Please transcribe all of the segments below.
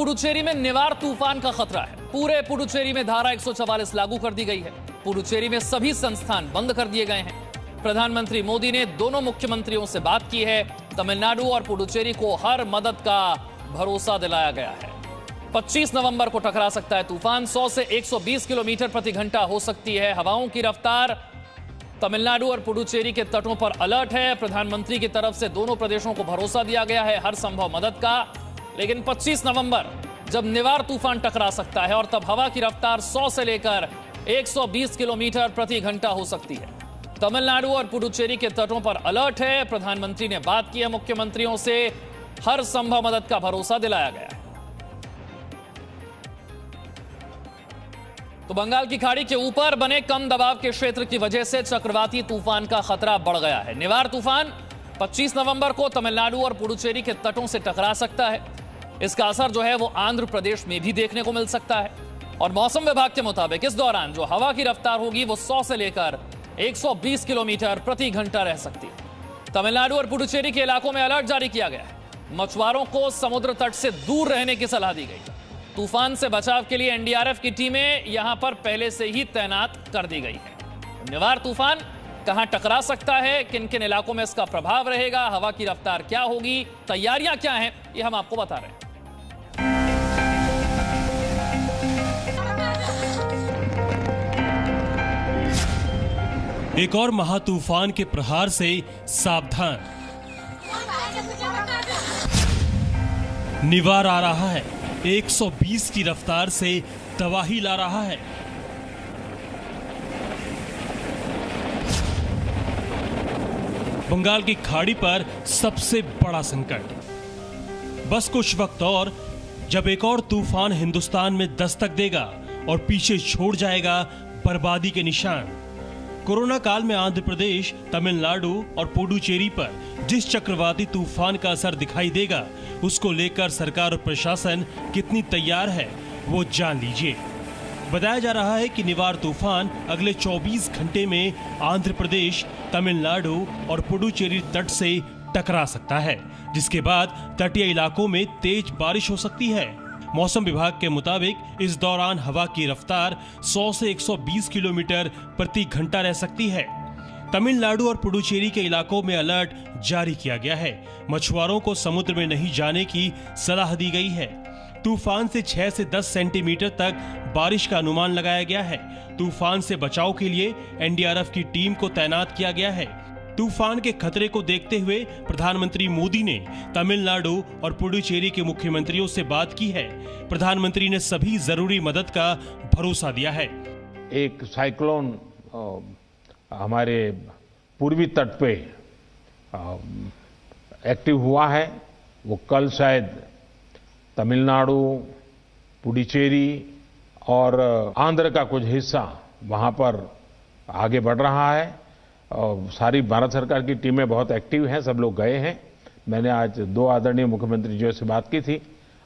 पुडुचेरी में निवार तूफान का खतरा है। पूरे पुडुचेरी में धारा 144 लागू कर दी गई है। पुडुचेरी में सभी संस्थान बंद कर दिए गए हैं। प्रधानमंत्री मोदी ने दोनों मुख्यमंत्रियों से बात की है। तमिलनाडु और पुडुचेरी को हर मदद का भरोसा दिलाया गया है। 25 नवंबर को टकरा सकता है तूफान। 100 से 120 किलोमीटर प्रति घंटा हो सकती है हवाओं की रफ्तार। तमिलनाडु और पुडुचेरी के तटों पर अलर्ट है। प्रधानमंत्री की तरफ से दोनों प्रदेशों को भरोसा दिया गया है हर संभव मदद का। लेकिन 25 नवंबर जब निवार तूफान टकरा सकता है और तब हवा की रफ्तार 100 से लेकर 120 किलोमीटर प्रति घंटा हो सकती है। तमिलनाडु और पुडुचेरी के तटों पर अलर्ट है। प्रधानमंत्री ने बात की है मुख्यमंत्रियों से, हर संभव मदद का भरोसा दिलाया गया है। तो बंगाल की खाड़ी के ऊपर बने कम दबाव के क्षेत्र की वजह से चक्रवाती तूफान का खतरा बढ़ गया है। निवार तूफान 25 नवंबर को तमिलनाडु और पुडुचेरी के तटों से टकरा सकता है। इसका असर जो है वो आंध्र प्रदेश में भी देखने को मिल सकता है। और मौसम विभाग के मुताबिक इस दौरान जो हवा की रफ्तार होगी वो 100 से लेकर 120 किलोमीटर प्रति घंटा रह सकती है। तमिलनाडु और पुडुचेरी के इलाकों में अलर्ट जारी किया गया है। मछुआरों को समुद्र तट से दूर रहने की सलाह दी गई। तूफान से बचाव के लिए एनडीआरएफ की टीमें यहां पर पहले से ही तैनात कर दी गई है। निवार तूफान कहां टकरा सकता है, किन किन इलाकों में इसका प्रभाव रहेगा, हवा की रफ्तार क्या होगी, तैयारियां क्या हैं, ये हम आपको बता रहे हैं। एक और महातूफान के प्रहार से सावधान। निवार आ रहा है, 120 की रफ्तार से तबाही ला रहा है। बंगाल की खाड़ी पर सबसे बड़ा संकट। बस कुछ वक्त और, जब एक और तूफान हिंदुस्तान में दस्तक देगा और पीछे छोड़ जाएगा बर्बादी के निशान। कोरोना काल में आंध्र प्रदेश, तमिलनाडु और पुडुचेरी पर जिस चक्रवाती तूफान का असर दिखाई देगा, उसको लेकर सरकार और प्रशासन कितनी तैयार है वो जान लीजिए। बताया जा रहा है कि निवार तूफान अगले 24 घंटे में आंध्र प्रदेश, तमिलनाडु और पुडुचेरी तट से टकरा सकता है, जिसके बाद तटीय इलाकों में तेज बारिश हो सकती है। मौसम विभाग के मुताबिक इस दौरान हवा की रफ्तार 100 से 120 किलोमीटर प्रति घंटा रह सकती है। तमिलनाडु और पुडुचेरी के इलाकों में अलर्ट जारी किया गया है। मछुआरों को समुद्र में नहीं जाने की सलाह दी गई है। तूफान से 6 से 10 सेंटीमीटर तक बारिश का अनुमान लगाया गया है। तूफान से बचाव के लिए एनडीआरएफ की टीम को तैनात किया गया है। तूफान के खतरे को देखते हुए प्रधानमंत्री मोदी ने तमिलनाडु और पुडुचेरी के मुख्यमंत्रियों से बात की है। प्रधानमंत्री ने सभी जरूरी मदद का भरोसा दिया है। एक साइक्लोन हमारे पूर्वी तट पे एक्टिव हुआ है। वो कल शायद तमिलनाडु, पुडुचेरी और आंध्र का कुछ हिस्सा वहां पर आगे बढ़ रहा है। और सारी भारत सरकार की टीमें बहुत एक्टिव हैं, सब लोग गए हैं। मैंने आज 2 आदरणीय मुख्यमंत्री जी से बात की थी।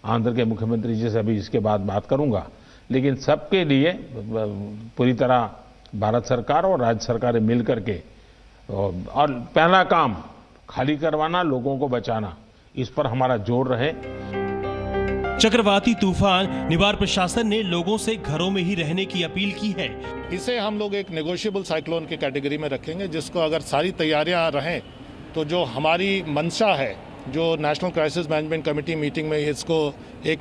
आंध्र के मुख्यमंत्री जी से अभी इसके बाद बात करूंगा। लेकिन सबके लिए पूरी तरह भारत सरकार और राज्य सरकारें मिल करके, और पहला काम खाली करवाना, लोगों को बचाना, इस पर हमारा जोर रहे। चक्रवाती तूफान निवार प्रशासन ने लोगों से घरों में ही रहने की अपील की है। इसे हम लोग एक नेगोशिएबल साइक्लोन की कैटेगरी में रखेंगे, जिसको अगर सारी तैयारियां रहें तो जो हमारी मंशा है, जो national crisis management committee meeting में इसको एक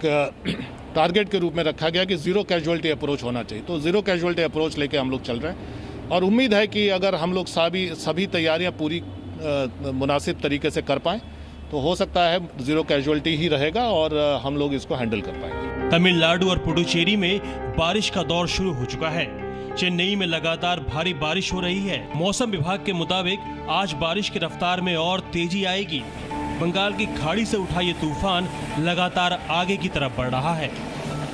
टारगेट के रूप में रखा गया कि जीरो कैजुअल्टी अप्रोच होना चाहिए, तो जीरो कैजुअल्टी अप्रोच लेके हम लोग चल रहे हैं। और उम्मीद है कि अगर हम लोग सभी तैयारियां पूरी मुनासिब तरीके से कर पाएं तो हो सकता है जीरो कैजुअल्टी ही रहेगा और हम लोग इसको हैंडल कर पाएंगे। तमिलनाडु और पुडुचेरी में बारिश का दौर शुरू हो चुका है। चेन्नई में लगातार भारी बारिश हो रही है। मौसम विभाग के मुताबिक आज बारिश की रफ्तार में और तेजी आएगी। बंगाल की खाड़ी से उठा ये तूफान लगातार आगे की तरफ बढ़ रहा है।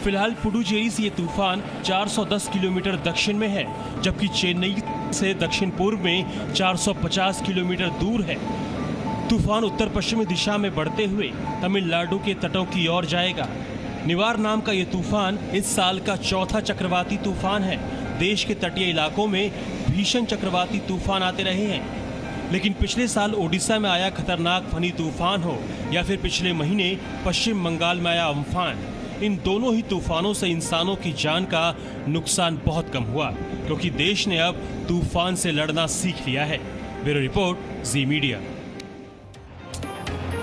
फिलहाल पुडुचेरी से ये तूफान 410 किलोमीटर दक्षिण में है, जबकि चेन्नई से दक्षिण पूर्व में 450 किलोमीटर दूर है। तूफान उत्तर पश्चिमी दिशा में बढ़ते हुए तमिलनाडु के तटों की ओर जाएगा। निवार नाम का ये तूफान इस साल का चौथा चक्रवाती तूफान है। देश के तटीय इलाकों में भीषण चक्रवाती तूफान आते रहे हैं, लेकिन पिछले साल ओडिशा में आया खतरनाक फनी तूफान हो या फिर पिछले महीने पश्चिम बंगाल में आया अम्फान, इन दोनों ही तूफानों से इंसानों की जान का नुकसान बहुत कम हुआ, क्योंकि देश ने अब तूफान से लड़ना सीख लिया है। ब्यूरो रिपोर्ट, जी मीडिया।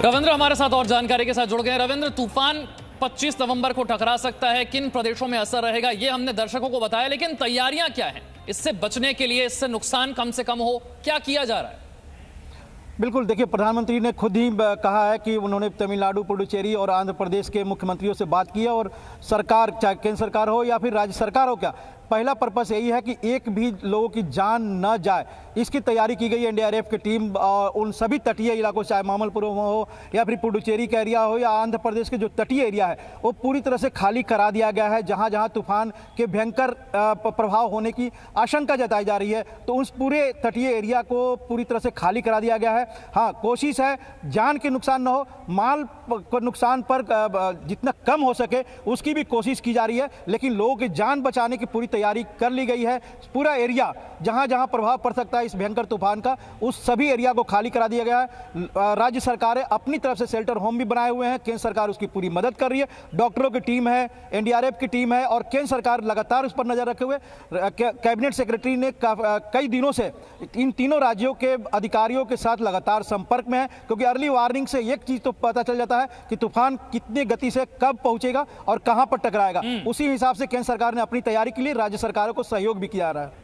रविंद्र हमारे साथ और जानकारी के साथ जुड़ गए। रविंद्र, तूफान 25 नवंबर को टकरा सकता है, किन प्रदेशों में असर रहेगा ये हमने दर्शकों को बताया, लेकिन तैयारियां क्या हैं इससे बचने के लिए, इससे नुकसान कम से कम हो, क्या किया जा रहा है? बिल्कुल, देखिए, प्रधानमंत्री ने खुद ही कहा है कि उन्होंने तमिलनाडु, पुडुचेरी और आंध्र प्रदेश के मुख्यमंत्रियों से बात की है, और सरकार, चाहे केंद्र सरकार हो या फिर राज्य सरकार हो, क्या पहला पर्पस यही है कि एक भी लोगों की जान न जाए, इसकी तैयारी की गई है। एनडीआरएफ की टीम उन सभी तटीय इलाकों, चाहे मामलपुरम हो या फिर पुडुचेरी का एरिया हो या आंध्र प्रदेश के जो तटीय एरिया है, वो पूरी तरह से खाली करा दिया गया है। जहां जहां तूफान के भयंकर प्रभाव होने की आशंका जताई जा रही है, तो उस पूरे तटीय एरिया को पूरी तरह से खाली करा दिया गया है। हाँ, कोशिश है जान के नुकसान न हो, माल को नुकसान पर जितना कम हो सके उसकी भी कोशिश की जा रही है, लेकिन लोगों की जान बचाने की पूरी तैयारी कर ली गई है। पूरा एरिया जहां जहां प्रभाव पड़ सकता है इस भयंकर तूफान का, उस सभी एरिया को खाली करा दिया गया है। राज्य सरकारें अपनी तरफ से शेल्टर होम भी बनाए हुए हैं, केंद्र सरकार उसकी पूरी मदद कर रही है। डॉक्टरों की टीम है, एनडीआरएफ की टीम है, और केंद्र सरकार लगातार उस पर नजर रखे हुए। कैबिनेट सेक्रेटरी ने कई दिनों से इन तीनों राज्यों के अधिकारियों के साथ लगातार संपर्क में है, क्योंकि अर्ली वार्निंग से एक चीज तो पता चल जाता है कि तूफान कितनी गति से कब पहुंचेगा और कहां पर टकराएगा। उसी हिसाब से केंद्र सरकार ने अपनी तैयारी के लिए राज्य सरकारों को सहयोग भी किया जा रहा है।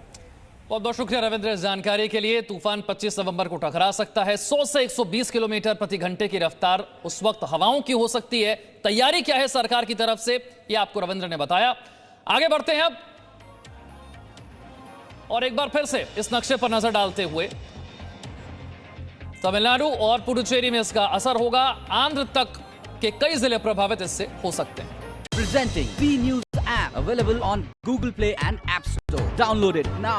बहुत बहुत शुक्रिया रविंद्र इस जानकारी के लिए। तूफान 25 नवंबर को टकरा सकता है। 100 से 120 किलोमीटर प्रति घंटे की रफ्तार उस वक्त हवाओं की हो सकती है। तैयारी क्या है सरकार की तरफ से, ये आपको रविंद्र ने बताया। आगे बढ़ते हैं अब, और एक बार फिर से इस नक्शे पर नजर डालते हुए, तमिलनाडु और पुडुचेरी में इसका असर होगा। आंध्र तक के कई जिले प्रभावित इससे हो सकते हैं। Presenting B News app, available on Google Play and App Store. Download it now.